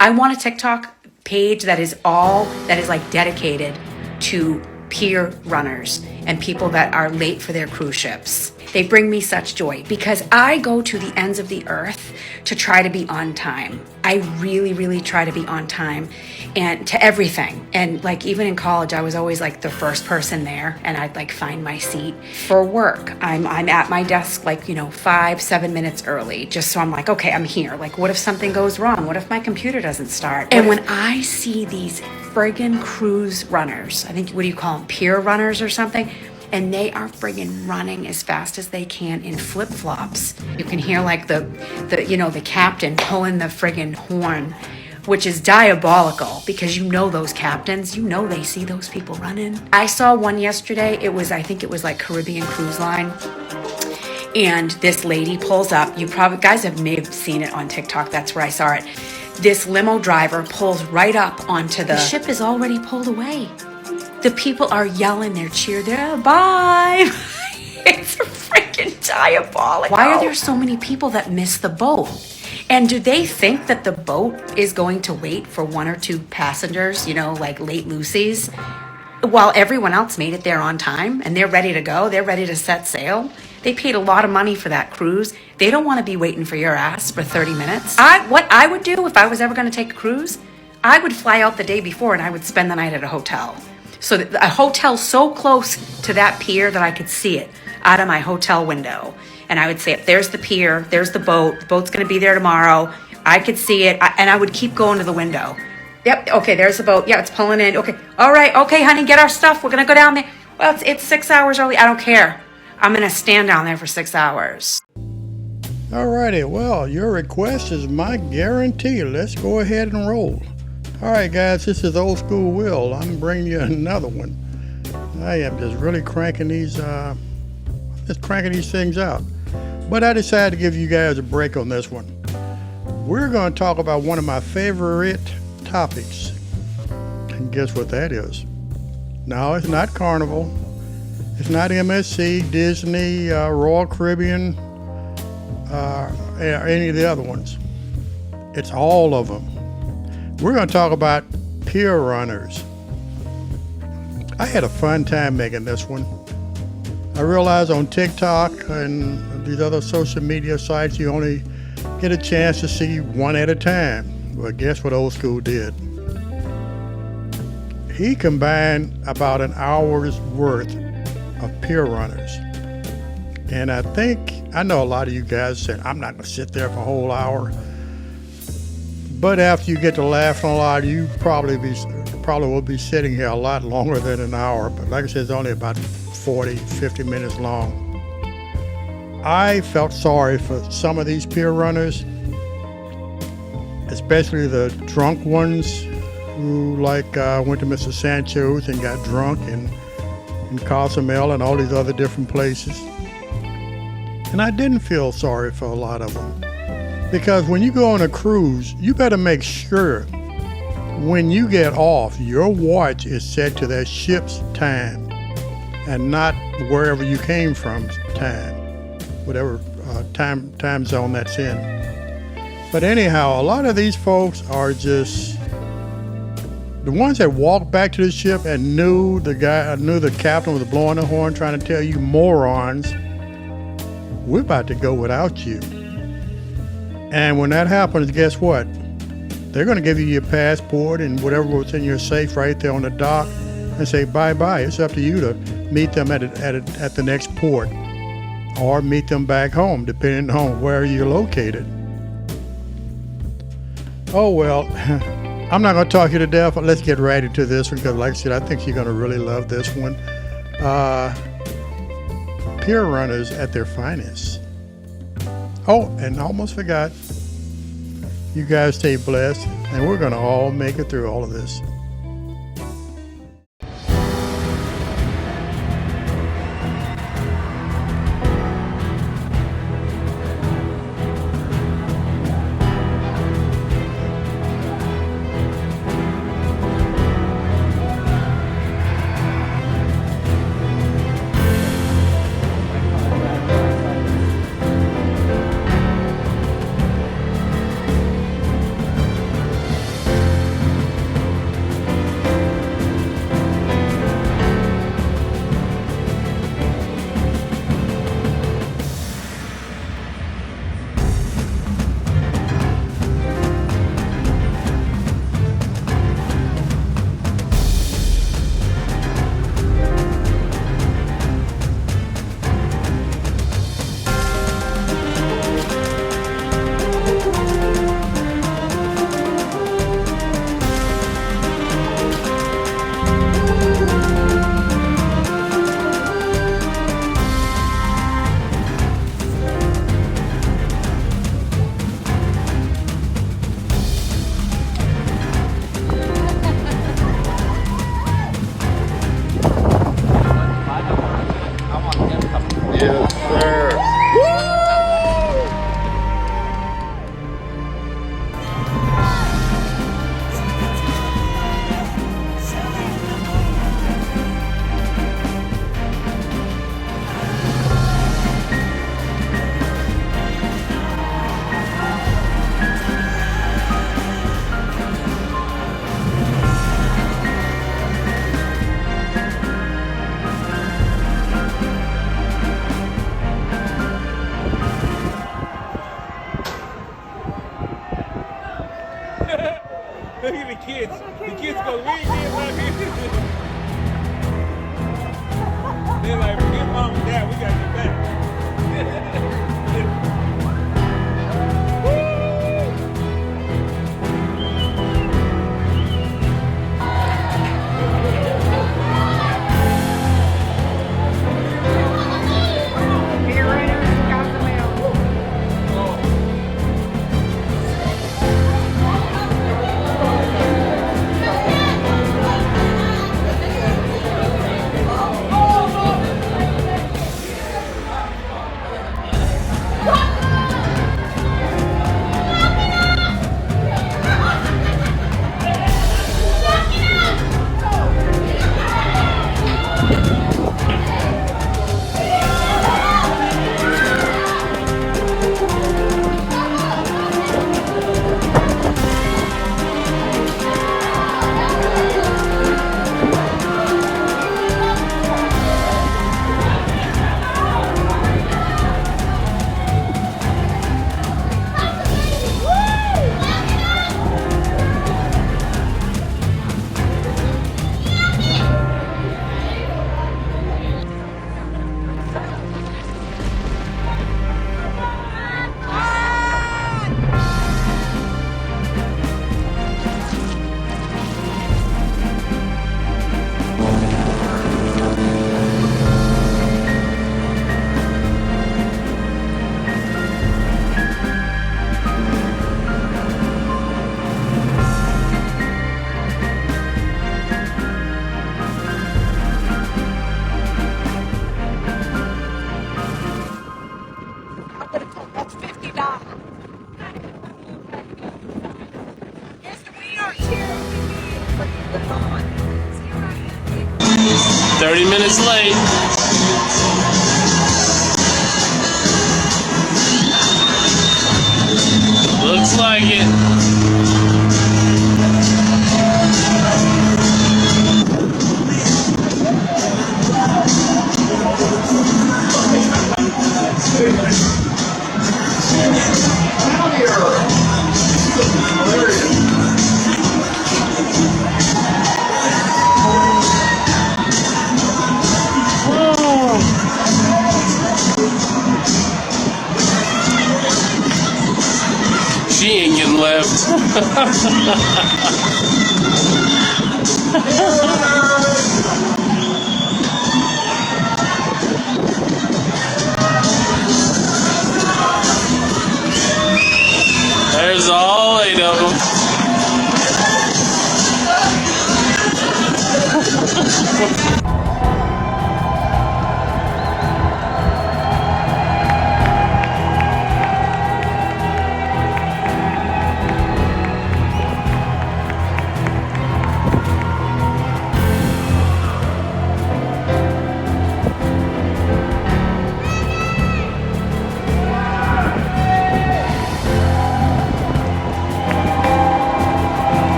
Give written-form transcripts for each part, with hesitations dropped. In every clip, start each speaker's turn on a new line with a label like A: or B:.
A: I want a TikTok page that is like dedicated to Pier runners and people that are late for their cruise ships. They bring me such joy because I go to the ends of the earth to try to be on time. I really, really try to be on time and to everything. And like even in college, I was always like the first person there and I'd like find my seat. For work, I'm at my desk like, 5-7 minutes early, just so I'm like, okay, I'm here. Like what if something goes wrong? What if my computer doesn't start? And when I see these friggin' cruise runners, I think, what do you call them? Pier runners or something? And they are friggin' running as fast as they can in flip-flops. You can hear like the captain pulling the friggin' horn, which is diabolical because those captains, they see those people running. I saw one yesterday. I think it was like Caribbean Cruise Line. And this lady pulls up. You probably, guys may have seen it on TikTok. That's where I saw it. This limo driver pulls right up onto the ship is already pulled away. The people are yelling, they're cheering, bye. It's freaking diabolical. Why are there so many people that miss the boat? And do they think that the boat is going to wait for one or two passengers, like late Lucy's, while everyone else made it there on time and they're ready to go, they're ready to set sail? They paid a lot of money for that cruise. They don't want to be waiting for your ass for 30 minutes. What I would do if I was ever going to take a cruise, I would fly out the day before and I would spend the night at a hotel. So a hotel so close to that pier that I could see it out of my hotel window. And I would say, there's the pier, there's the boat's going to be there tomorrow. I could see it, and I would keep going to the window. Yep, okay, there's the boat. Yeah, it's pulling in. Okay, all right, okay, honey, get our stuff. We're going to go down there. Well, it's 6 hours early. I don't care. I'm going to stand down there for 6 hours.
B: All righty, well, your request is my guarantee. Let's go ahead and roll. All right, guys, this is Old School Will. I'm bringing you another one. I am just really cranking these things out. But I decided to give you guys a break on this one. We're going to talk about one of my favorite topics. And guess what that is? No, it's not Carnival. It's not MSC, Disney, Royal Caribbean, any of the other ones. It's all of them. We're going to talk about pier runners. I had a fun time making this one. I realize on TikTok and these other social media sites, you only get a chance to see one at a time. Well, guess what Old School did? He combined about an hour's worth of pier runners. And I know a lot of you guys said, I'm not going to sit there for a whole hour. But after you get to laughing a lot, you probably will be sitting here a lot longer than an hour. But like I said, it's only about 40, 50 minutes long. I felt sorry for some of these pier runners, especially the drunk ones who went to Mr. Sancho's and got drunk in Cozumel and all these other different places. And I didn't feel sorry for a lot of them. Because when you go on a cruise, you better make sure when you get off, your watch is set to that ship's time and not wherever you came from time, whatever time zone that's in. But anyhow, a lot of these folks are just the ones that walked back to the ship and knew the captain was blowing the horn trying to tell you morons, we're about to go without you. And when that happens, guess what? They're going to give you your passport and whatever was in your safe right there on the dock and say bye-bye. It's up to you to meet them at the next port or meet them back home, depending on where you're located. Oh, well, I'm not going to talk you to death, but let's get right into this one because, like I said, I think you're going to really love this one. Pier runners at their finest. Oh, and I almost forgot. You guys stay blessed, and we're going to all make it through all of this.
C: Yes, sir.
D: Look at the kids. The kids go, we ain't getting out here. They're like, forget mom and dad, we gotta get back.
E: That's $50. Yes, we are here.
C: 30 minutes late. Looks like it. She ain't getting left. There's all 8 of them.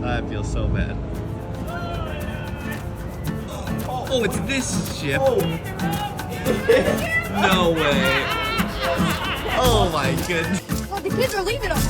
F: I feel so bad. Oh, it's this ship. No way. Oh my goodness.
E: Oh, the kids are leaving us.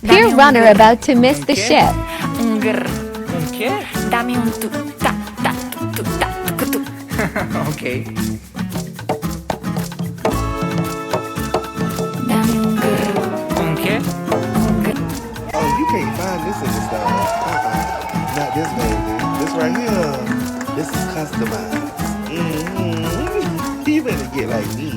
G: Pier runner about to miss the ship.
H: Un grr.
I: ¿Un qué?
H: Dame un tu, ta, ta, tu, ta, tu, tu.
I: Ok.
H: Dame un grr.
I: ¿Un qué?
H: Un grr.
J: Oh, you can't find this in the store. Not this baby. This right here. This is customized. You better get like me.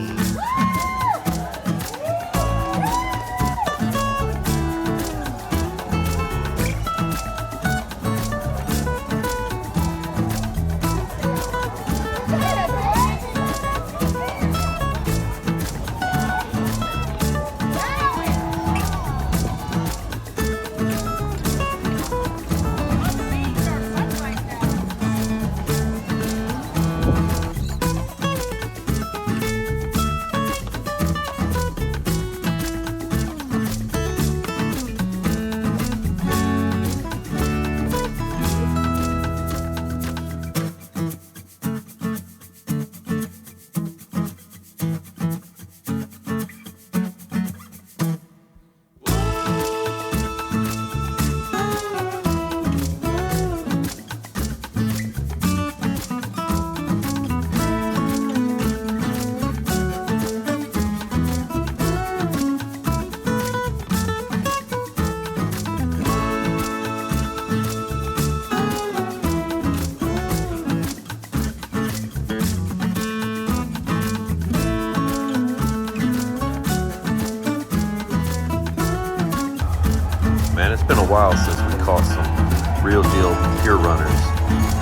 K: Man, it's been a while since we caught some real deal pier runners.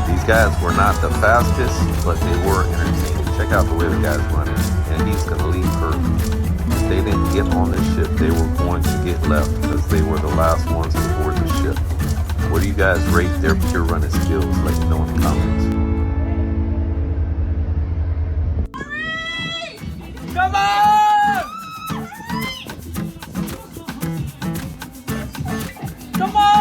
K: These guys were not the fastest, but they were entertaining. Check out the way the guys running. And he's gonna leave early. If they didn't get on this ship, they were going to get left because they were the last ones to board the ship. What do you guys rate their pier running skills? Let me know in the comments.
D: Come on! Come on!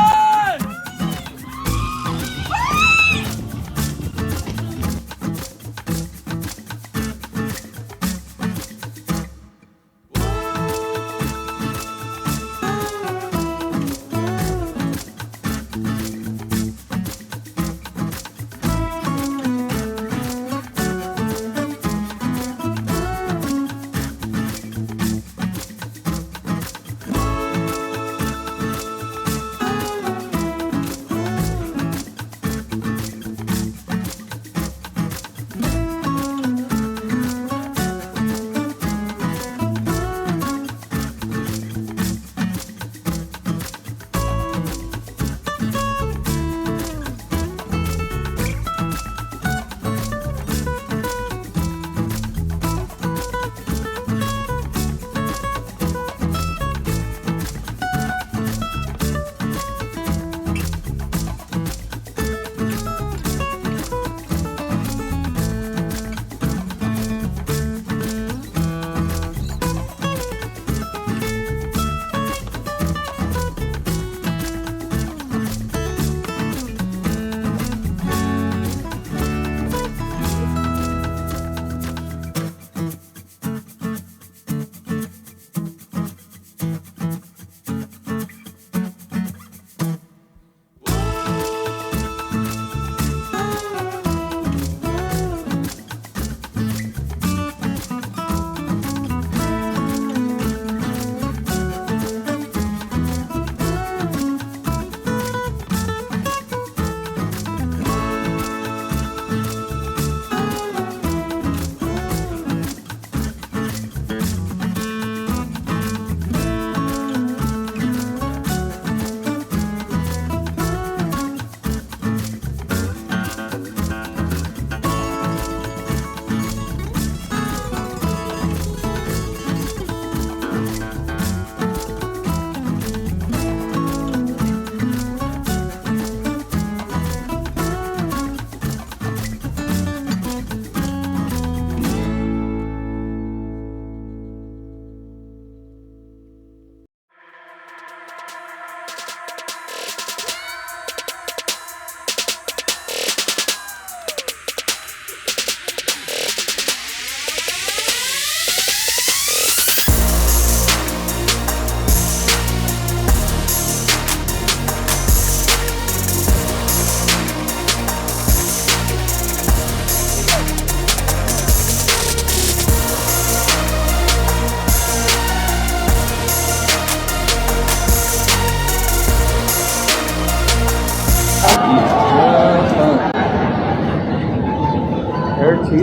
L: Get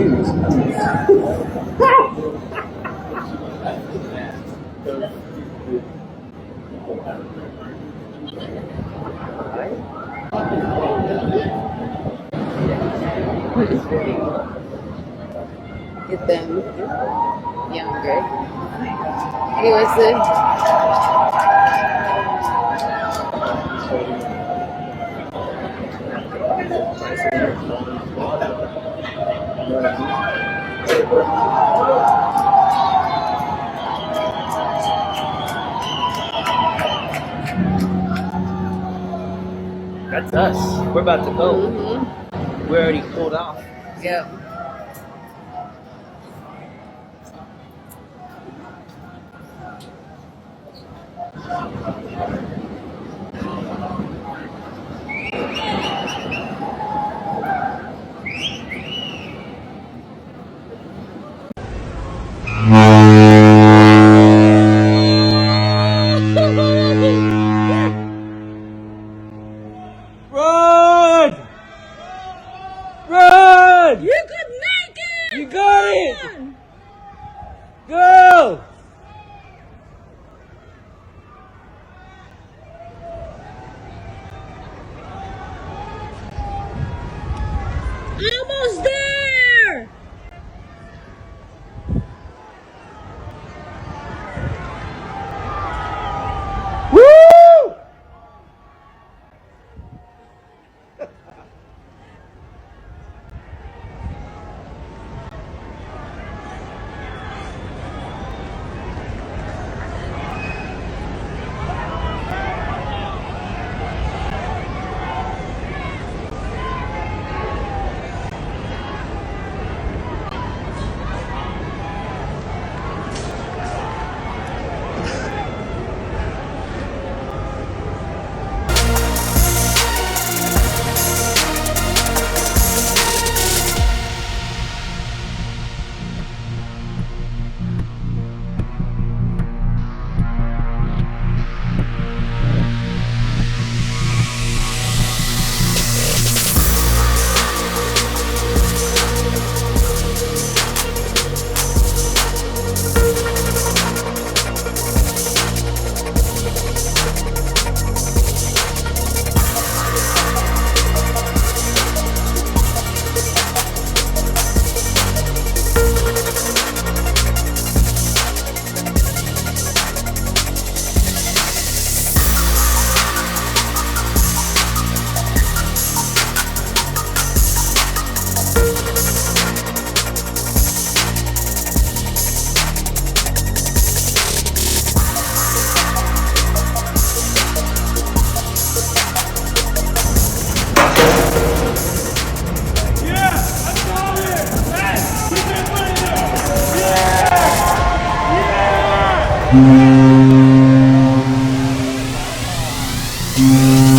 L: them younger. Anyways,
I: That's us. We're about to go. We're already pulled off.
L: Yep.
D: Run! Run!
E: You could make it!
D: You got it! Go!
E: Almost there!
D: Woo!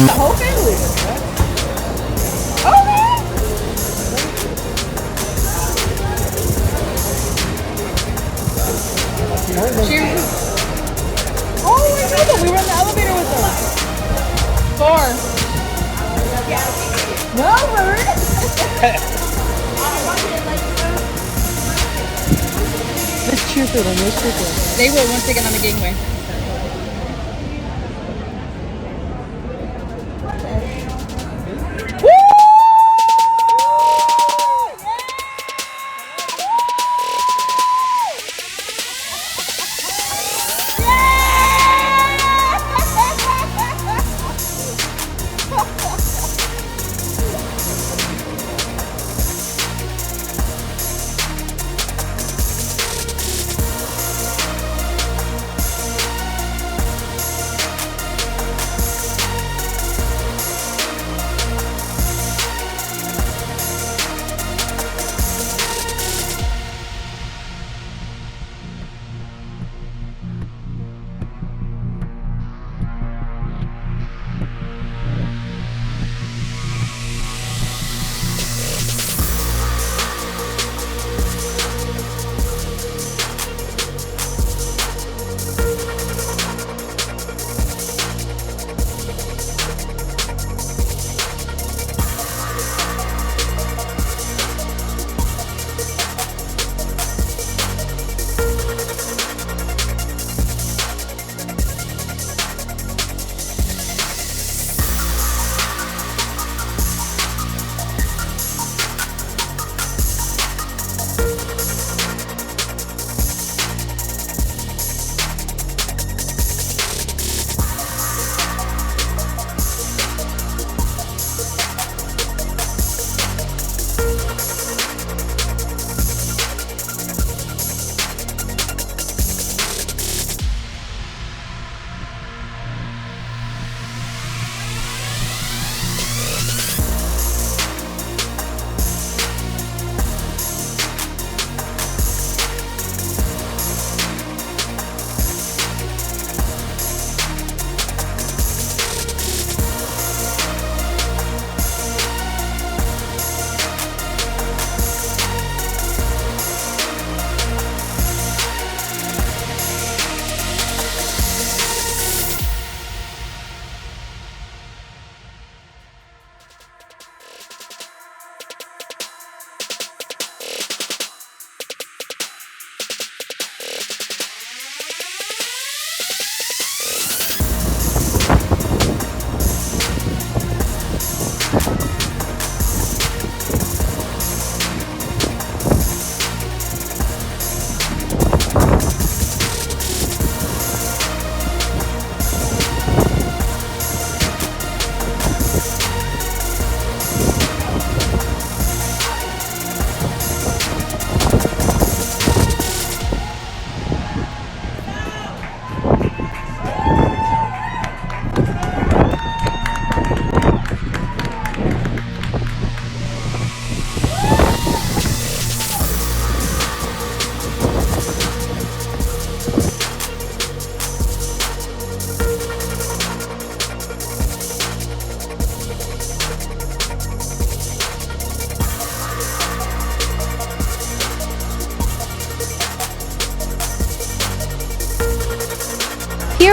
E: The whole family. Okay. Cheers. Oh my god, we were in the elevator with them. 4. No, bird.
L: let's cheer for them. Let's cheer for them.
E: They will once they get on the gangway.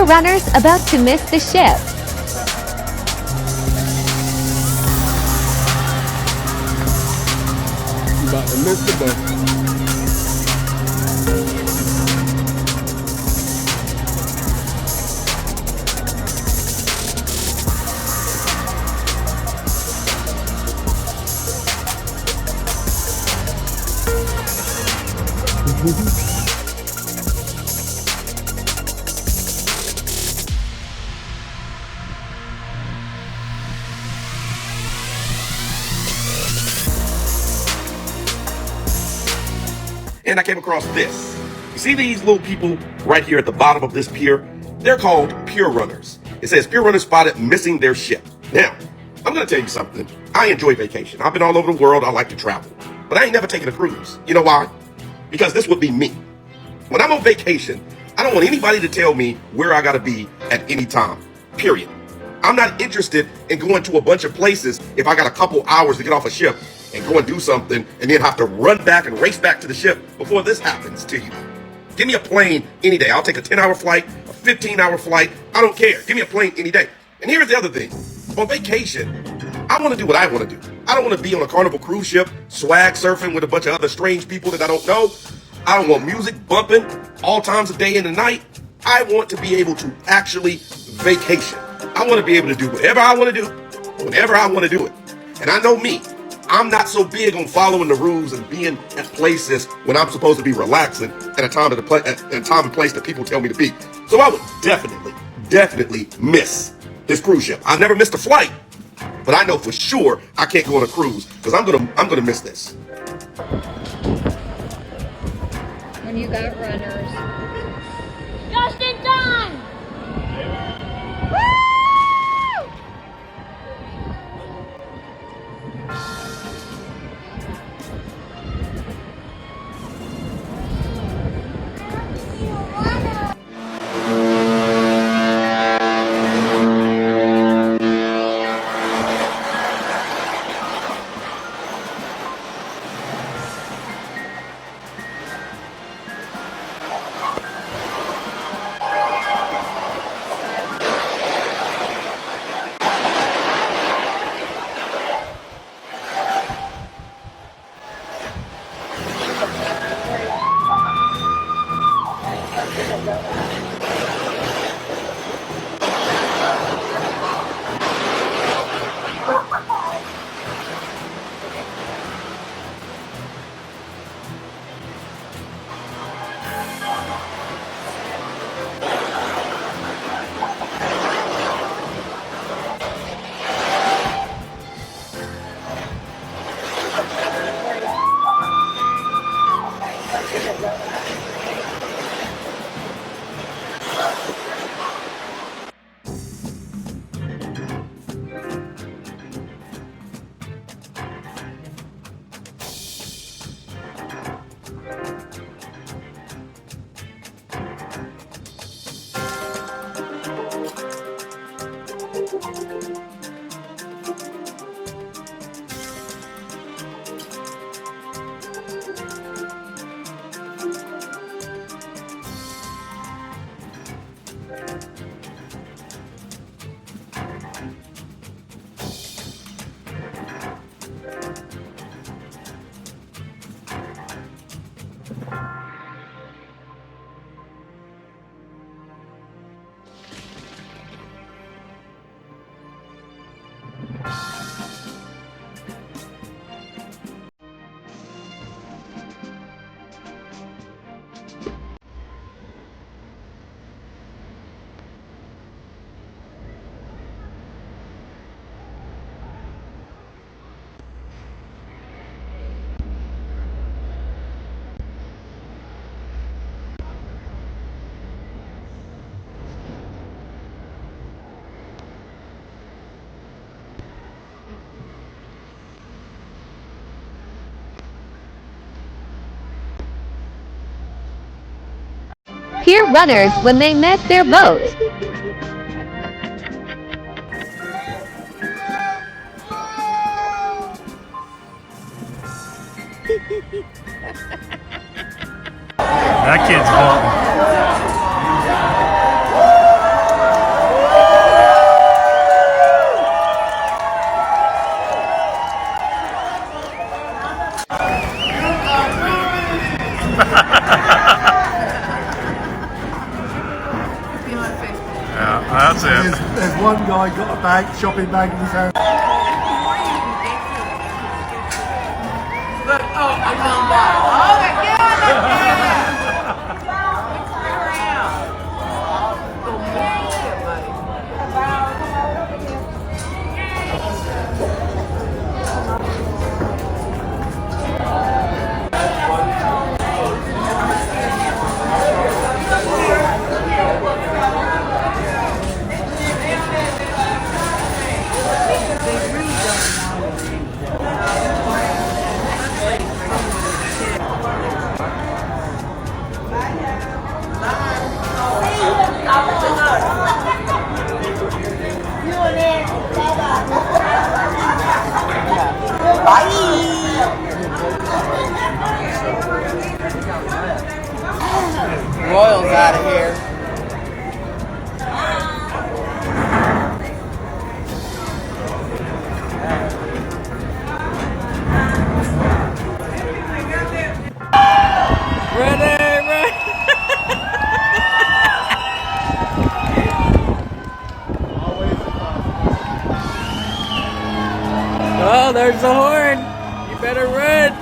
G: Pier runners about to miss the ship.
D: About to miss the boat.
M: And I came across this. You see these little people right here at the bottom of this pier? They're called pier runners. It says pier runners spotted missing their ship. Now, I'm gonna tell you something. I enjoy vacation. I've been all over the world. I like to travel. But I ain't never taken a cruise. You know why? Because this would be me. When I'm on vacation, I don't want anybody to tell me where I gotta be at any time. Period. I'm not interested in going to a bunch of places if I got a couple hours to get off a ship and go and do something and then have to run back and race back to the ship before this happens to you. Give me a plane any day. I'll take a 10-hour flight, a 15-hour flight. I don't care. Give me a plane any day. And here's the other thing. On vacation, I want to do what I want to do. I don't want to be on a Carnival cruise ship, swag surfing with a bunch of other strange people that I don't know. I don't want music bumping all times of day and the night. I want to be able to actually vacation. I want to be able to do whatever I want to do, whenever I want to do it. And I know me. I'm not so big on following the rules and being at places when I'm supposed to be relaxing at a time and place that people tell me to be. So I would definitely miss this cruise ship. I never missed a flight, but I know for sure I can't go on a cruise because I'm gonna miss this.
L: When you got runners.
H: Just in time!
G: Pier runners when they miss their boat.
N: That kid's haunting.
B: That's it.
J: There's one guy got a bag, shopping bag in his hand.
E: Look, oh, I'm on that. Oh, get on that camera. Royal's out of here. Oh, there's the horn. You better run.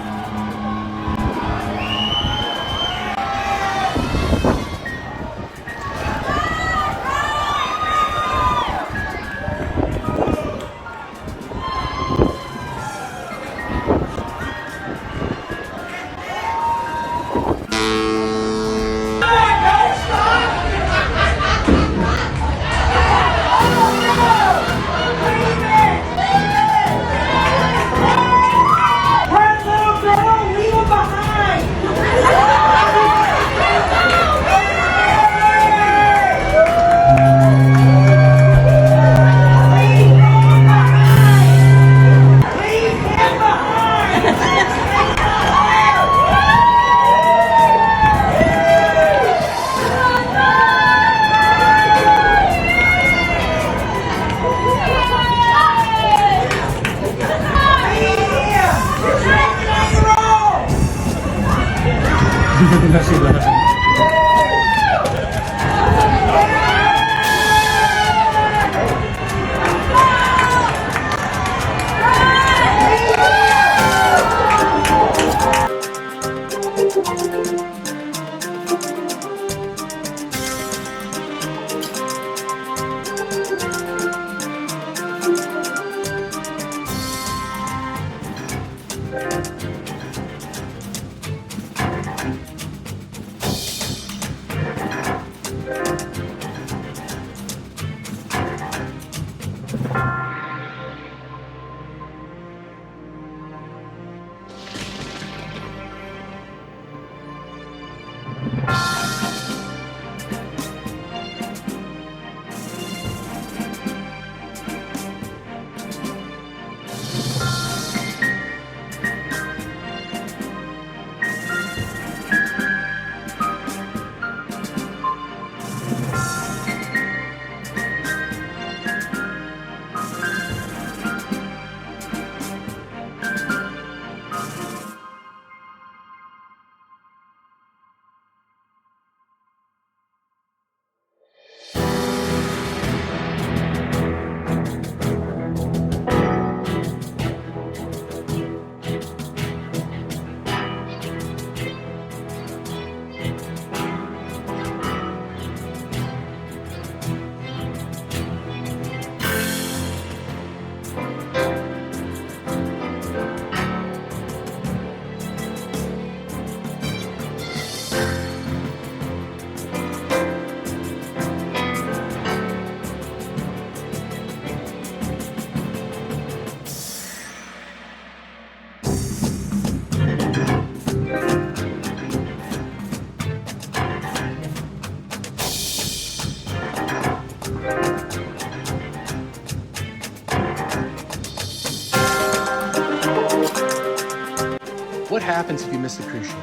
N: What happens if you miss the cruise ship?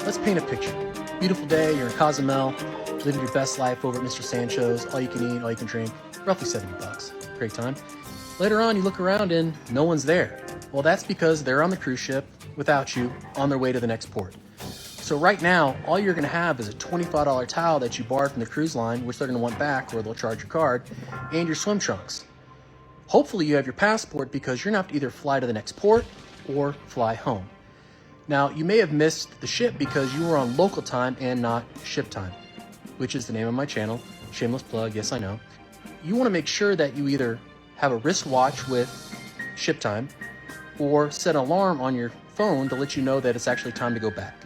N: Let's paint a picture. Beautiful day, you're in Cozumel, living your best life over at Mr. Sancho's, all you can eat, all you can drink, roughly $70. Great time. Later on, you look around and no one's there. Well, that's because they're on the cruise ship without you, on their way to the next port. So So right now, all you're going to have is a $25 towel that you borrowed from the cruise line, which they're going to want back or they'll charge your card, and your swim trunks. Hopefully you have your passport because you're going to have to either fly to the next port or fly home. Now, you may have missed the ship because you were on local time and not ship time, which is the name of my channel. Shameless plug, yes I know. You want to make sure that you either have a wristwatch with ship time or set an alarm on your phone to let you know that it's actually time to go back.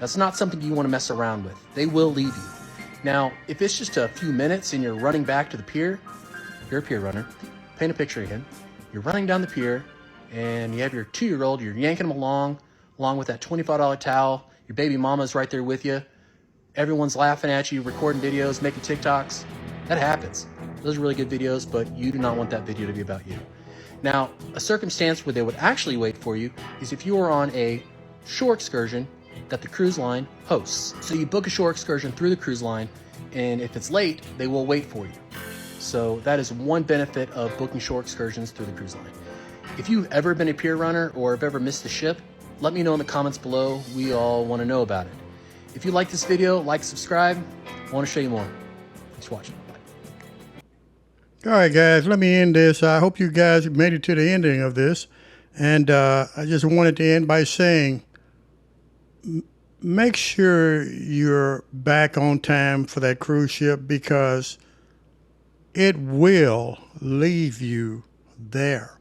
N: That's not something you want to mess around with. They will leave you. Now, if it's just a few minutes and you're running back to the pier, you're a pier runner, paint a picture again. You're running down the pier and you have your 2-year-old, you're yanking them along with that $25 towel. Your baby mama's right there with you. Everyone's laughing at you, recording videos, making TikToks. That happens. Those are really good videos, but you do not want that video to be about you. Now, a circumstance where they would actually wait for you is if you are on a shore excursion that the cruise line hosts. So you book a shore excursion through the cruise line, and if it's late, they will wait for you. So that is one benefit of booking shore excursions through the cruise line. If you've ever been a pier runner or have ever missed the ship, let me know in the comments below. We all want to know about it. If you like this video, like, subscribe. I want to show you more. Thanks for watching.
B: All right, guys, let me end this. I hope you guys made it to the ending of this. And I just wanted to end by saying, make sure you're back on time for that cruise ship because it will leave you there.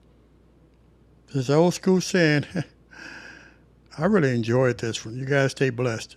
B: This old school saying, I really enjoyed this one. You guys stay blessed.